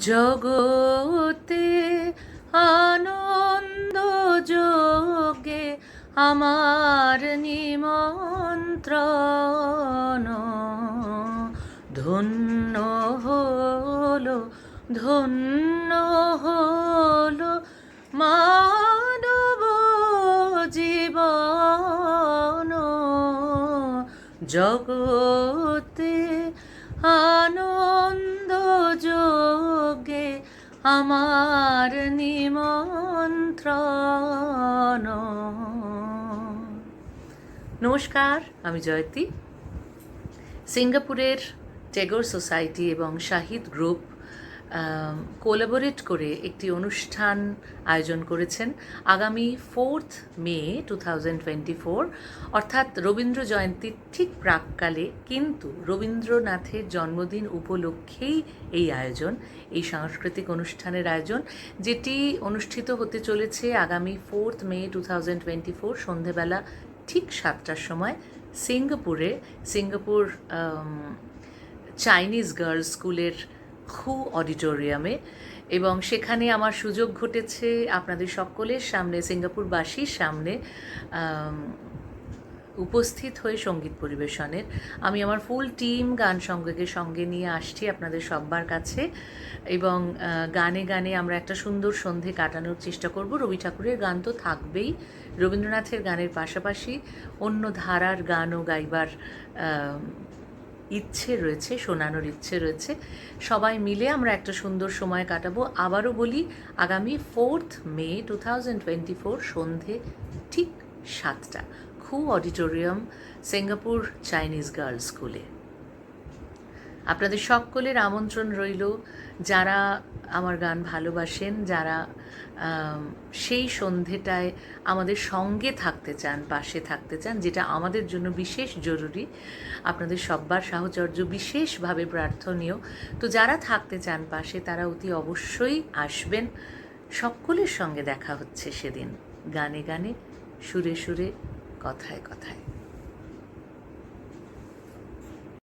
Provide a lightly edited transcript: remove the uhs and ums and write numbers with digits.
জগতে আনন্দ যোগে আমার নিমন্ত্রণ, ধন্য হলো ধন্য হলো মানব জীবন। জগতে আনন্দ যোগে আমার নিমন্ত্রণ। নমস্কার, আমি জয়তী। সিঙ্গাপুরের টেগোর সোসাইটি এবং শাহিদ গ্রুপ কোলাবোরেট করে একটি অনুষ্ঠান আয়োজন করেছেন আগামী 4 মে 2024, অর্থাৎ রবীন্দ্র জয়ন্তীর ঠিক প্রাককালে, কিন্তু রবীন্দ্রনাথের জন্মদিন উপলক্ষেই এই আয়োজন, এই সাংস্কৃতিক অনুষ্ঠানের আয়োজন, যেটি অনুষ্ঠিত হতে চলেছে আগামী 4 মে 2024 সন্ধেবেলা ঠিক 7টার সময় সিঙ্গাপুর চাইনিজ গার্লস স্কুলের খু অডিটোরিয়ামে। এবং সেখানে আমার সুযোগ ঘটেছে আপনাদের সকলের সামনে, সিঙ্গাপুরবাসীর সামনে উপস্থিত হয়ে সঙ্গীত পরিবেশনের। আমি আমার ফুল টিম গান সঙ্গীতের সঙ্গে নিয়ে আসছি আপনাদের সবার কাছে, এবং গানে গানে আমরা একটা সুন্দর সন্ধে কাটানোর চেষ্টা করব। রবি ঠাকুরের গান তো থাকবেই, রবীন্দ্রনাথের গানের পাশাপাশি অন্য ধারার গানও গাইবার ইচ্ছে রয়েছে, শোনানোর ইচ্ছে রয়েছে। সবাই মিলে আমরা একটা সুন্দর সময় কাটাবো। আবারও বলি, আগামী 4 মে 2024 সন্ধে ঠিক 7টা, খু অডিটোরিয়াম, সিঙ্গাপুর চাইনিজ গার্লস স্কুলে। আপনাদের সকলের আমন্ত্রণ রইল, যারা আমার গান ভালোবাসেন, যারা সেই সন্ধেটায় আমাদের সঙ্গে থাকতে চান, পাশে থাকতে চান, যেটা আমাদের জন্য বিশেষ জরুরি। আপনাদের সব্বার সাহচর্য বিশেষভাবে প্রার্থনীয়। তো যারা থাকতে চান পাশে, তারা অতি অবশ্যই আসবেন। সকলের সঙ্গে দেখা হচ্ছে সেদিন, গানে গানে, সুরে সুরে, কথায় কথায়।